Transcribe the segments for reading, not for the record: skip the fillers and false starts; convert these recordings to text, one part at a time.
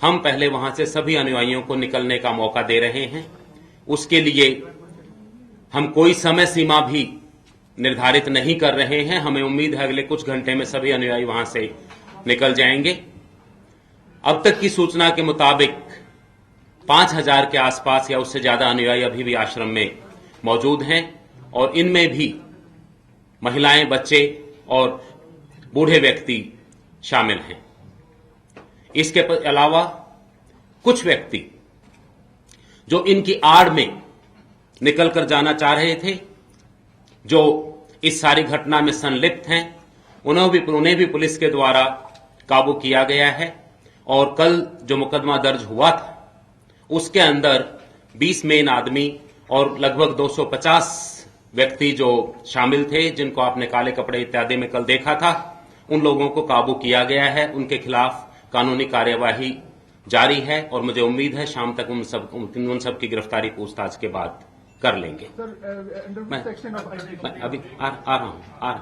हम पहले वहां से सभी अनुयायियों को निकलने का मौका दे रहे हैं। उसके लिए हम कोई समय सीमा भी निर्धारित नहीं कर रहे हैं। हमें उम्मीद है अगले कुछ घंटे में सभी अनुयायी वहां से निकल जाएंगे। अब तक की सूचना के मुताबिक 5000 के आसपास या उससे ज्यादा अनुयायी अभी भी आश्रम में मौजूद हैं और इनमें भी महिलाएं, बच्चे और बूढ़े व्यक्ति शामिल हैं। इसके अलावा कुछ व्यक्ति जो इनकी आड़ में निकलकर जाना चाह रहे थे, जो इस सारी घटना में संलिप्त हैं, उन्हें भी पुलिस के द्वारा काबू किया गया है। और कल जो मुकदमा दर्ज हुआ था उसके अंदर 20 मेन आदमी और लगभग 250 व्यक्ति जो शामिल थे, जिनको आपने काले कपड़े इत्यादि में कल देखा था, उन लोगों को काबू किया गया है। उनके खिलाफ कानूनी कार्यवाही जारी है और मुझे उम्मीद है शाम तक उन सब की गिरफ्तारी पूछताछ के बाद कर लेंगे। मैं अभी आ रहा हूं।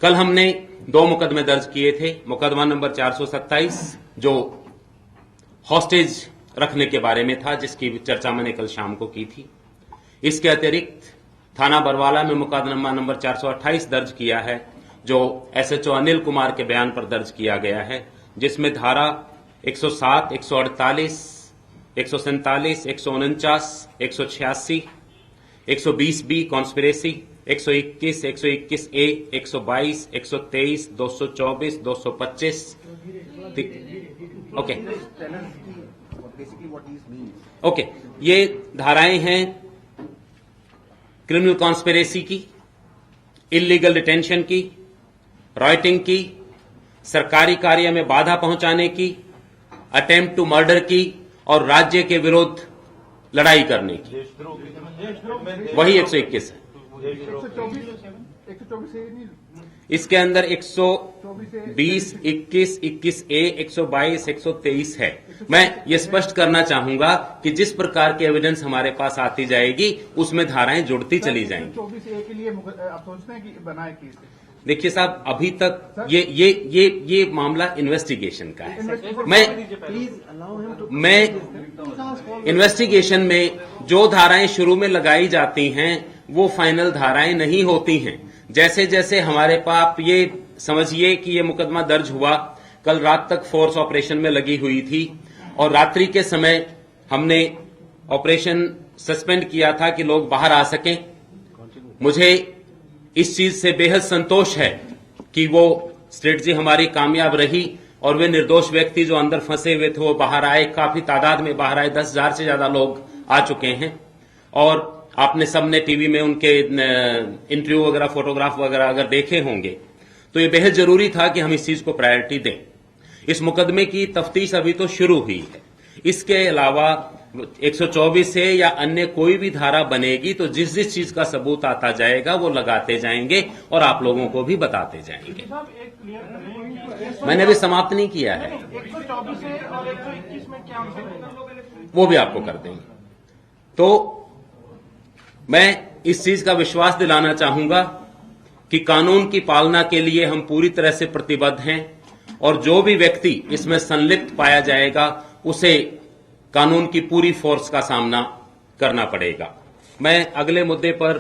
कल हमने 2 मुकदमे दर्ज किए थे। मुकदमा नंबर 427 जो हॉस्टेज रखने के बारे में था, जिसकी चर्चा मैंने कल शाम को की थी। इसके अतिरिक्त थाना बरवाला में मुकदमा नंबर 428 दर्ज किया है, जो एसएचओ अनिल कुमार के बयान पर दर्ज किया गया है, जिसमें धारा 107, 148, 147, 149, 186, 120B कॉन्स्पिरेसी, 121, 121A, 122, 123, 224, 225। ओके, ये धाराएं हैं क्रिमिनल कॉन्स्पिरेसी की, इलीगल डिटेंशन की, रॉयटिंग की, सरकारी कार्य में बाधा पहुंचाने की, अटेम्प्ट टू मर्डर की और राज्य के विरुद्ध लड़ाई करने की। वही 121 है। इसके अंदर 120, 21, 21A, 122, 123 है। मैं ये स्पष्ट करना चाहूंगा कि जिस प्रकार की एविडेंस हमारे पास आती जाएगी उसमें धाराएं जुड़ती चली जाएंगी। 24A के लिए आप सोचते हैं कि बनाए केस? देखिए साहब, अभी तक ये मामला इन्वेस्टिगेशन का है। मैं इन्वेस्टिगेशन में जो धाराएं शुरू में लगाई जाती हैं वो फाइनल धाराएं नहीं होती हैं। जैसे जैसे हमारे पास ये समझिए कि ये मुकदमा दर्ज हुआ, कल रात तक फोर्स ऑपरेशन में लगी हुई थी और रात्रि के समय हमने ऑपरेशन सस्पेंड किया था कि लोग बाहर आ सकें। मुझे इस चीज से बेहद संतोष है कि वो स्ट्रेटजी हमारी कामयाब रही और वे निर्दोष व्यक्ति जो अंदर फंसे हुए थे वो बाहर आए, काफी तादाद में बाहर आए। 10,000 से ज्यादा लोग आ चुके हैं और आपने सबने टीवी में उनके इंटरव्यू वगैरह, फोटोग्राफ वगैरह अगर देखे होंगे तो ये बेहद जरूरी था कि हम इस चीज को प्रायोरिटी दें। इस मुकदमे की तफ्तीश अभी तो शुरू हुई है। इसके अलावा 124 से या अन्य कोई भी धारा बनेगी तो जिस जिस चीज का सबूत आता जाएगा वो लगाते जाएंगे और आप लोगों को भी बताते जाएंगे। मैंने अभी समाप्त नहीं किया है। 124 और 121 में क्या वो भी आपको कर देंगे। तो मैं इस चीज का विश्वास दिलाना चाहूंगा कि कानून की पालना के लिए हम पूरी तरह से प्रतिबद्ध हैं और जो भी व्यक्ति इसमें संलिप्त पाया जाएगा उसे कानून की पूरी फोर्स का सामना करना पड़ेगा। मैं अगले मुद्दे पर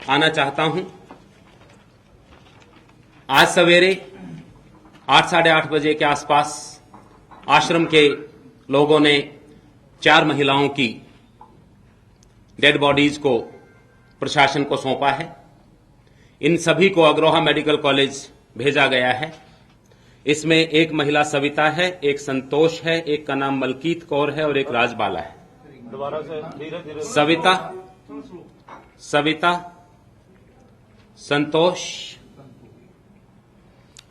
आना चाहता हूं। आज सवेरे 8, साढ़े 8 बजे के आसपास आश्रम के लोगों ने 4 महिलाओं की डेड बॉडीज को प्रशासन को सौंपा है। इन सभी को अग्रोहा मेडिकल कॉलेज भेजा गया है। इसमें एक महिला सविता है, एक संतोष है, एक का नाम मलकीत कौर है और एक राजबाला है। दोबारा से सविता, संतोष।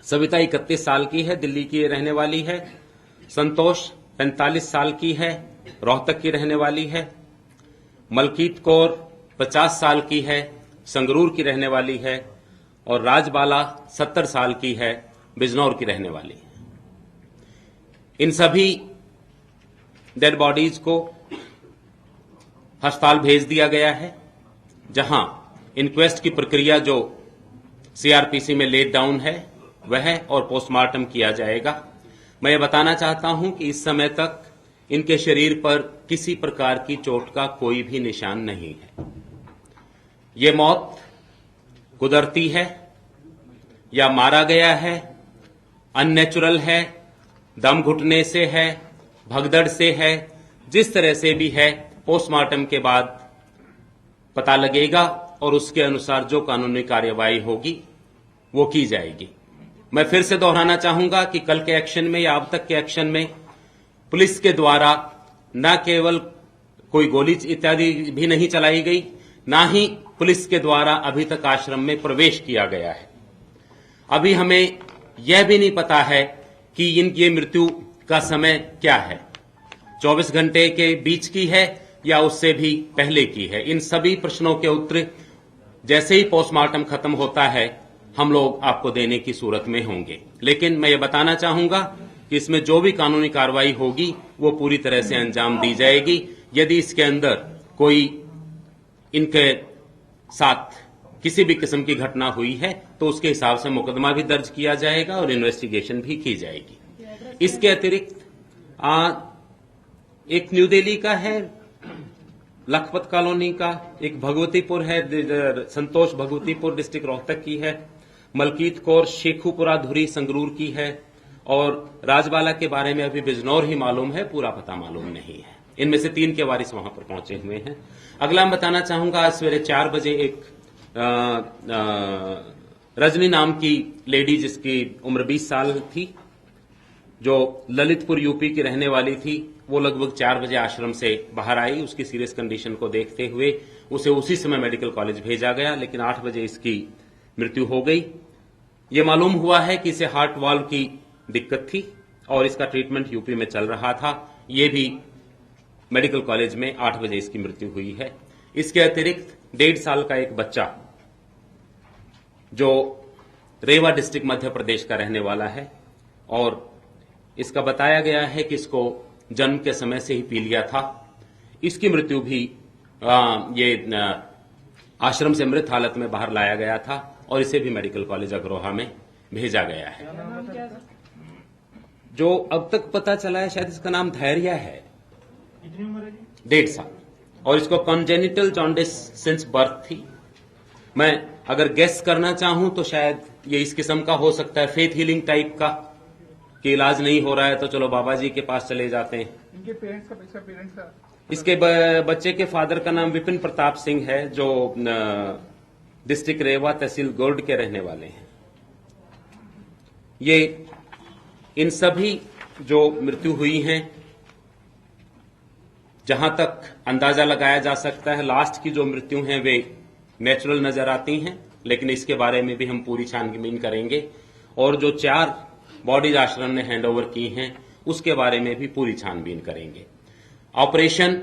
सविता 31 साल की है, दिल्ली की रहने वाली है। संतोष 45 साल की है, रोहतक की रहने वाली है। मलकीत कौर 50 साल की है, संगरूर की रहने वाली है। और राजबाला 70 साल की है, बिजनौर की रहने वाली है। इन सभी डेड बॉडीज को अस्पताल भेज दिया गया है, जहां इंक्वेस्ट की प्रक्रिया जो सीआरपीसी में लेट डाउन है वह और पोस्टमार्टम किया जाएगा। मैं ये बताना चाहता हूं कि इस समय तक इनके शरीर पर किसी प्रकार की चोट का कोई भी निशान नहीं है। ये मौत कुदरती है या मारा गया है, अननेचुरल है, दम घुटने से है, भगदड़ से है, जिस तरह से भी है, पोस्टमार्टम के बाद पता लगेगा और उसके अनुसार जो कानूनी कार्यवाही होगी वो की जाएगी। मैं फिर से दोहराना चाहूंगा कि कल के एक्शन में या अब तक के एक्शन में पुलिस के द्वारा न केवल कोई गोली इत्यादि भी नहीं चलाई गई, ना ही पुलिस के द्वारा अभी तक आश्रम में प्रवेश किया गया है। अभी हमें यह भी नहीं पता है कि इनकी मृत्यु का समय क्या है, 24 घंटे के बीच की है या उससे भी पहले की है। इन सभी प्रश्नों के उत्तर जैसे ही पोस्टमार्टम खत्म होता है हम लोग आपको देने की सूरत में होंगे। लेकिन मैं ये बताना चाहूंगा कि इसमें जो भी कानूनी कार्रवाई होगी वो पूरी तरह से अंजाम दी जाएगी। यदि इसके अंदर कोई इनके साथ किसी भी किस्म की घटना हुई है तो उसके हिसाब से मुकदमा भी दर्ज किया जाएगा और इन्वेस्टिगेशन भी की जाएगी। इसके अतिरिक्त एक न्यू दिल्ली का है, लखपत कॉलोनी का, एक भगवतीपुर है, संतोष भगवतीपुर डिस्ट्रिक्ट रोहतक की है, मलकीत कौर शेखुपुरा धुरी संगरूर की है और राजबाला के बारे में अभी बिजनौर ही मालूम है, पूरा पता मालूम नहीं है। इनमें से 3 के वारिस वहां पर पहुंचे हुए हैं। अगला मैं बताना चाहूंगा, आज सवेरे 4 बजे एक रजनी नाम की लेडी जिसकी उम्र 20 साल थी, जो ललितपुर यूपी की रहने वाली थी, वो लगभग 4 बजे आश्रम से बाहर आई। उसकी सीरियस कंडीशन को देखते हुए उसे उसी समय मेडिकल कॉलेज भेजा गया, लेकिन 8 बजे इसकी मृत्यु हो गई। ये मालूम हुआ है कि इसे हार्ट वाल्व की दिक्कत थी और इसका ट्रीटमेंट यूपी में चल रहा था। ये भी मेडिकल कॉलेज में 8 बजे इसकी मृत्यु हुई है। इसके अतिरिक्त 1.5 साल का एक बच्चा जो रेवा डिस्ट्रिक्ट मध्य प्रदेश का रहने वाला है और इसका बताया गया है कि इसको जन्म के समय से ही पीलिया था। इसकी मृत्यु भी आश्रम से मृत हालत में बाहर लाया गया था और इसे भी मेडिकल कॉलेज अग्रोहा में भेजा गया है। जो अब तक पता चला है शायद इसका नाम धैर्य है। कितनी उम्र है जी? 1.5 साल और इसको कॉन्जेनिटल जॉन्डिस सिंस बर्थ थी। मैं अगर गेस करना चाहूं तो शायद ये इस किस्म का हो सकता है, फेथ हीलिंग टाइप का, कि इलाज नहीं हो रहा है तो चलो बाबा जी के पास चले जाते हैं। इनके पेरेंट्स का, इसका पेरेंट्स का, इसके बच्चे के फादर का नाम विपिन प्रताप सिंह है, जो डिस्ट्रिक्ट रेवा तहसील गोल्ड के रहने वाले हैं। ये इन सभी जो मृत्यु हुई हैं, जहां तक अंदाजा लगाया जा सकता है, लास्ट की जो मृत्यु हैं वे नेचुरल नजर आती हैं, लेकिन इसके बारे में भी हम पूरी छानबीन करेंगे और जो 4 बॉडीज आश्रम ने हैंडओवर की हैं उसके बारे में भी पूरी छानबीन करेंगे। ऑपरेशन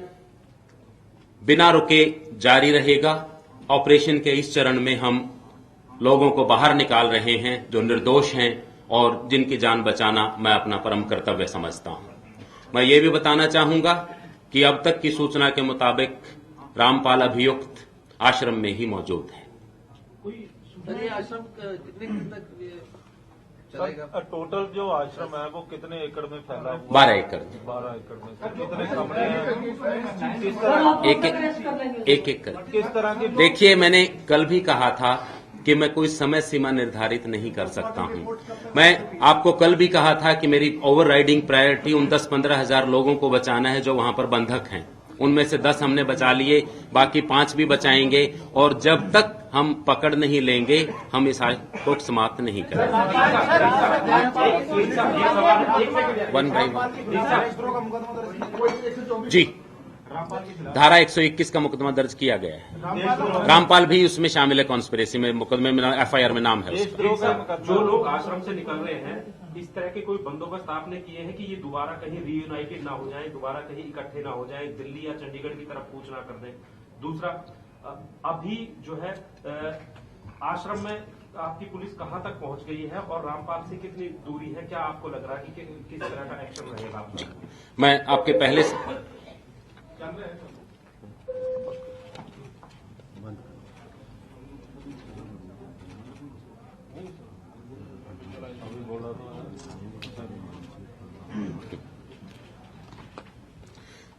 बिना रुके जारी रहेगा। ऑपरेशन के इस चरण में हम लोगों को बाहर निकाल रहे हैं जो निर्दोष हैं और जिनकी जान बचाना मैं अपना परम कर्तव्य समझता हूं। मैं ये भी बताना चाहूंगा कि अब तक की सूचना के मुताबिक रामपाल अभियुक्त आश्रम में ही मौजूद है। ये आश्रम कितने दिन तक चलेगा? टोटल जो आश्रम है वो कितने एकड़ में फैला हुआ? 12 एकड़। 12 एकड़ में सर कितने कमरे हैं? किस तरह एक कर। किस तरह की? देखिए, मैंने कल भी कहा था कि मैं कोई समय सीमा निर्धारित नहीं कर सकता हूं। मैं आपको कल भी कहा था कि मेरी ओवरराइडिंग प्रायोरिटी उन 10-15 हजार लोगों को बचाना है जो वहां पर बंधक हैं। उनमें से 10 हमने बचा लिए, बाकी 5 भी बचाएंगे और जब तक हम पकड़ नहीं लेंगे हम इस को समाप्त नहीं करेंगे। 1 by 1 जी, धारा 121 का मुकदमा दर्ज किया गया है। रामपाल भी उसमें शामिल है, कॉन्स्पिरेसी में, मुकदमे में, FIR में नाम है उसका। जो लोग आश्रम से निकल रहे हैं, इस तरह के कोई बंदोबस्त आपने किए हैं कि ये दोबारा कहीं रीयूनाइटेड ना हो जाएं, दोबारा कहीं इकट्ठे ना हो जाएं, दिल्ली या चंडीगढ़ की तरफ कूच ना कर दें? दूसरा, अभी जो है आश्रम में आपकी पुलिस कहां तक पहुंच गई है और रामपाल से कितनी दूरी है? क्या आपको लग रहा है कि किस तरह का एक्शन रहेगा आपका? मैं आपके पहले से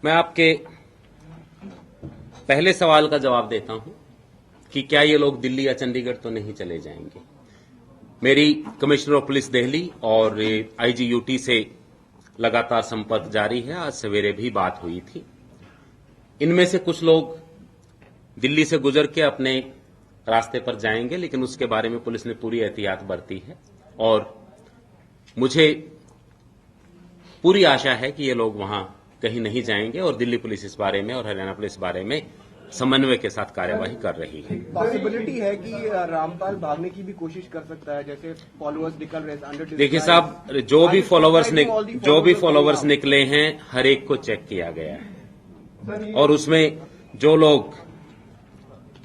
मैं आपके पहले सवाल का जवाब देता हूं कि क्या ये लोग दिल्ली या चंडीगढ़ तो नहीं चले जाएंगे। मेरी कमिश्नर ऑफ पुलिस दिल्ली और आईजीयूटी से लगातार संपर्क जारी है। आज सवेरे भी बात हुई थी। इनमें से कुछ लोग दिल्ली से गुजर के अपने रास्ते पर जाएंगे, लेकिन उसके बारे में पुलिस ने पूरी एहतियात बरती है और मुझे पूरी आशा है कि ये लोग वहां कहीं नहीं जाएंगे और दिल्ली पुलिस इस बारे में और हरियाणा पुलिस इस बारे में समन्वय के साथ कार्यवाही कर रही है। पॉसिबिलिटी है कि रामपाल भागने की भी कोशिश कर सकता है, जैसे फॉलोअर्स निकल रहे हैं। देखिए साहब, जो भी फॉलोवर्स निकले हैं हर एक को चेक किया गया है और उसमें जो लोग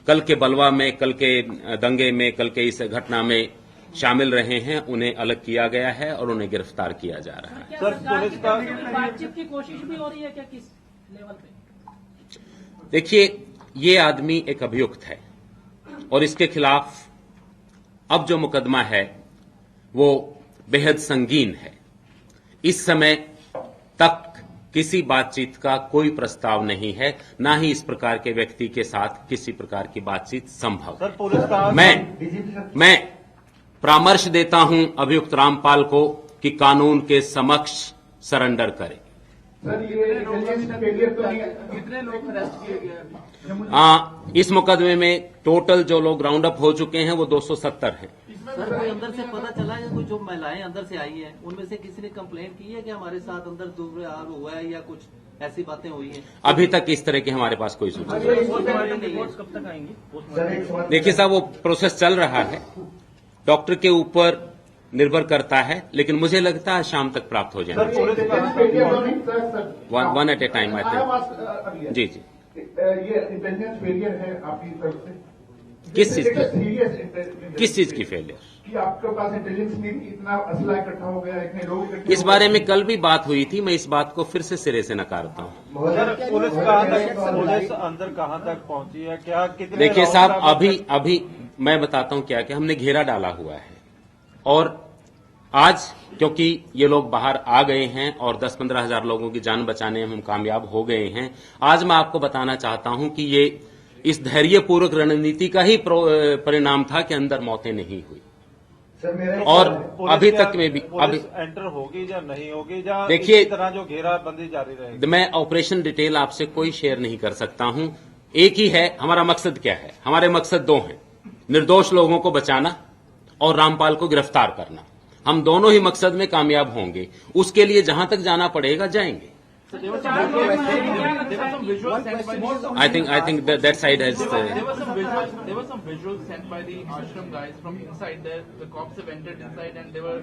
कल के बलवा में, कल के दंगे में, कल के इस घटना में शामिल रहे हैं उन्हें अलग किया गया है और उन्हें गिरफ्तार किया जा रहा है। सर, पुलिस का बातचीत की कोशिश भी हो रही है क्या, किस लेवल पे? देखिए, ये आदमी एक अभियुक्त है और इसके खिलाफ अब जो मुकदमा है वो बेहद संगीन है। इस समय तक किसी बातचीत का कोई प्रस्ताव नहीं है, ना ही इस प्रकार के व्यक्ति के साथ किसी प्रकार की बातचीत संभव सर, पुलिस का मैं परामर्श देता हूं अभियुक्त रामपाल को कि कानून के समक्ष सरेंडर करें। सर, ये इंटेलिजेंस फेलियर तो नहीं है। कितने लोग अरेस्ट किए गए अभी? इस मुकदमे में टोटल जो लोग राउंड अप हो चुके हैं वो 270 हैं। सर, कोई अंदर से पता चला है, कोई जो महिलाएं अंदर से आई हैं उनमें से किसी ने कंप्लेंट की है कि हमारे साथ अंदर दुर्व्यवहार हुआ है या कुछ ऐसी बातें हुई हैं? अभी तक इस तरह के हमारे पास कोई सूचना नहीं। रिपोर्ट्स कब तक आएंगी? देखिए साहब, वो प्रोसेस चल रहा है, डॉक्टर के ऊपर निर्भर करता है, लेकिन मुझे लगता है शाम तक प्राप्त हो जाएंगे। फेलियर तो नहीं sir. One at a time I think. जी जी। ये इंटेलिजेंस फेलियर है आपकी तरफ से? किस चीज की? सीरियस किस चीज की फेलियर? कि आपके पास इंटेलिजेंस नहीं थी, इतना असला इकट्ठा हो गया, इतने लोग इकट्ठे इस बारे में कल भी बात हुई थी, मैं इस बात को फिर से सिरे से नकारता हूं। सर, पुलिस अंदर कहां तक पहुंची है, क्या कितने? देखिए साहब, अभी मैं बताता हूं क्या कि हमने घेरा डाला हुआ है और आज क्योंकि ये लोग बाहर आ गए हैं और 10-15 हजार लोगों की जान बचाने में हम कामयाब हो गए हैं, आज मैं आपको बताना चाहता हूं कि ये इस धैर्यपूर्वक रणनीति का ही परिणाम था कि अंदर मौतें नहीं हुई। और अभी तक में भी अभी एंटर होगी या नहीं होगी, या देखिए, इसी तरह जो घेराबंदी जारी रहेगी? मैं ऑपरेशन डिटेल आपसे कोई शेयर नहीं कर सकता हूं। एक ही है, हमारा मकसद क्या है? हमारे मकसद दो हैं, निर्दोष लोगों को बचाना और रामपाल को गिरफ्तार करना। हम दोनों ही मकसद में कामयाब होंगे, उसके लिए जहां तक जाना पड़ेगा जाएंगे। I think that side has. There were some visuals sent by the ashram guys from inside there. The cops have entered inside and they were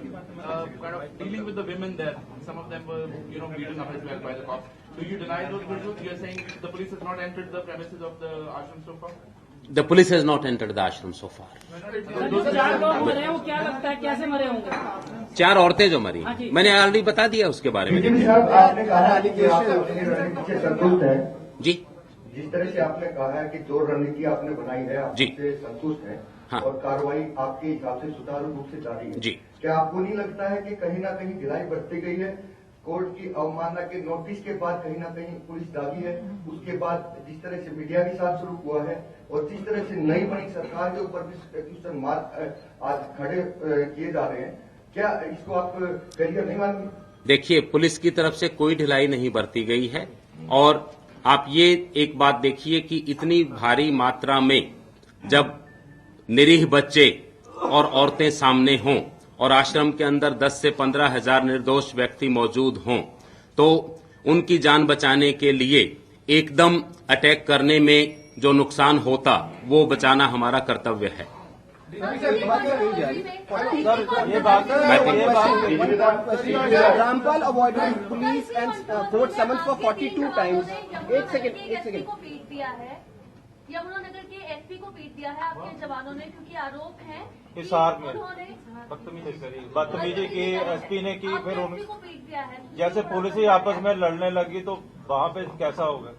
kind of dealing with the women there. Some of them were, beaten up as well by the cops. Do you deny those visuals? You are saying the police has not entered the premises of the ashram so far? The police has not entered the ashram so far. जो 4 लोग मरे हैं वो क्या लगता है कैसे मरे होंगे? 4 औरतें जो मरी, मैंने ऑलरेडी बता दिया उसके बारे में। आपने कहा कि आप अपनी रणनीति से संतुष्ट है जी। जिस तरह से आपने कहा है कि जो रणनीति आपने बनाई है आप जी। उससे संतुष्ट है। हाँ। और कार्रवाई आपके हिसाब से सुचारू रूप से जारी है। जी। क्या आपको नहीं लगता है कि कहीं ना कहीं ढिलाई बरती गई है? कोर्ट की अवमानना के नोटिस के बाद कहीं ना कहीं पुलिस दागी है, उसके बाद जिस तरह से मीडिया के साथ शुरू हुआ है और जिस तरह से नई बनी सरकार के ऊपर भी क्वेश्चन मार्क आज खड़े किए जा रहे हैं, क्या इसको आप करियर नहीं मानेंगे? देखिए, पुलिस की तरफ से कोई ढिलाई नहीं बरती गई है और आप ये एक बात देखिए कि इतनी भारी मात्रा में जब निरीह बच्चे और औरतें सामने हों और आश्रम के अंदर 10 से 15 हजार निर्दोष व्यक्ति मौजूद हों, तो उनकी जान बचाने के लिए एकदम अटैक करने में जो नुकसान होता वो बचाना हमारा कर्तव्य है। Rampal avoided police and court summon for 42 times. एक सेकंड को पीट दिया है, यमुनानगर के एसपी को पीट दिया है आपके जवानों ने, क्योंकि आरोप है हिसार में उन्होंने बदतमीजी की एसपी ने की, फिर एसपी को पीट दिया है। जैसे पुलिस ही आपस में लड़ने लगी तो वहां पे कैसा होगा?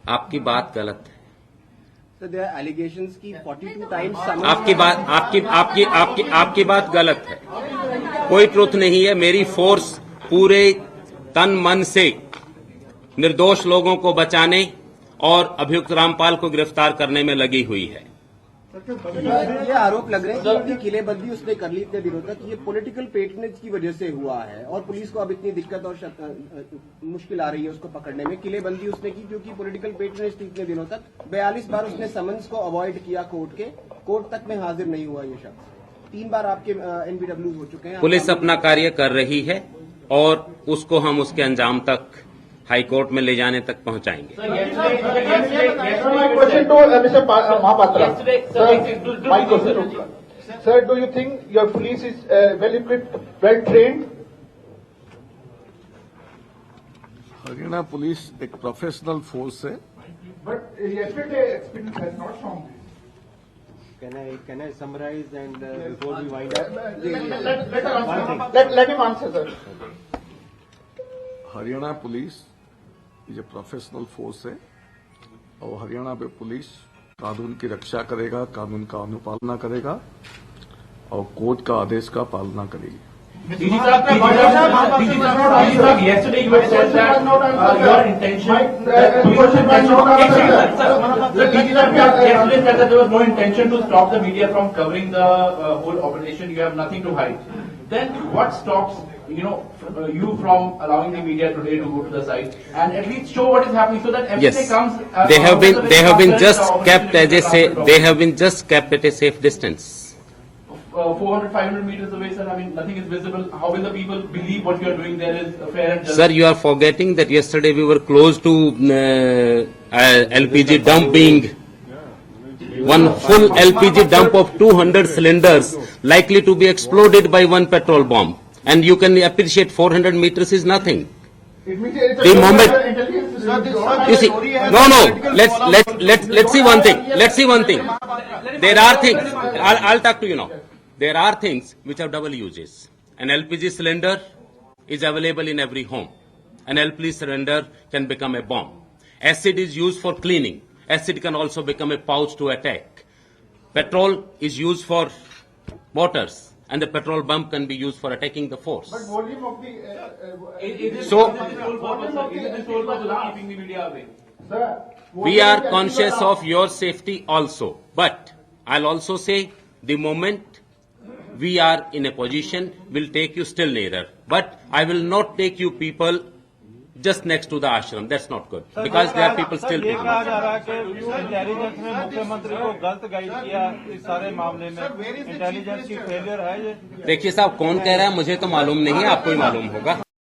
आपकी बात गलत है। So there are allegations की 42 times आपकी बात गलत है। कोई ट्रुथ नहीं है। मेरी फोर्स पूरे तन मन से निर्दोष लोगों को बचाने और अभियुक्त रामपाल को गिरफ्तार करने में लगी हुई है। ये आरोप लग रहे हैं कि उनकी किलेबंदी उसने कर ली इतने दिनों तक, ये पॉलिटिकल पेटनेज की वजह से हुआ है और पुलिस को अब इतनी दिक्कत और मुश्किल आ रही है उसको पकड़ने में। किलेबंदी उसने की क्योंकि पॉलिटिकल पेटनेज थी इतने दिनों तक। 42 बार उसने समन्स को अवॉइड किया कोर्ट तक में हाजिर नहीं हुआ ये शख्स। 3 बार आपके NBW हो चुके हैं। पुलिस अपना कार्य कर रही है और उसको हम उसके अंजाम तक हाई कोर्ट में ले जाने तक पहुंचाएंगे। Sir, do you think your police is well equipped, well trained? Haryana police एक प्रोफेशनल फोर्स है। But yesterday experience has not shown this. Can I summarize and before we wind up? Let him answer, sir. Haryana police ये professional force है और हरियाणा पे police कानून की रक्षा करेगा, कानून का अनुपालना करेगा और कोर्ट का आदेश का पालना करेगी। Yesterday you had said that your intention, yesterday said that there was no intention to stop the media from covering the whole operation. You have nothing to hide. Then what stops you from allowing the media today to go to the site and at least show what is happening so that everything comes? They have been just kept at a safe distance. 400-500 meters away, sir. I mean, nothing is visible. How will the people believe what you are doing there is fair and just? Sir, you are forgetting that yesterday we were close to LPG dump being one full LPG dump of 200 cylinders likely to be exploded by one petrol bomb. And you can appreciate 400 meters is nothing. The moment you see, no. Let's see one thing. There are things. I'll talk to you now. There are things which have double uses. An LPG cylinder is available in every home. An LPG cylinder can become a bomb. Acid is used for cleaning. Acid can also become a pouch to attack. Petrol is used for mortars, and the petrol bomb can be used for attacking the force. But volume of the keeping the media away. sir, We are conscious of your safety also. But I'll also say the moment we are in a position, we'll take you still nearer. But I will not take you people just next to the ashram. That's not good. Because there are people still ये कहा जा रहा है कि intelligence ने मुख्यमंत्री को गलत गाइड किया इस सारे मामले में। इंटेलिजेंस की फेलियर है ये। देखिए साहब, कौन कह रहा है मुझे तो मालूम नहीं है, आपको ही मालूम होगा।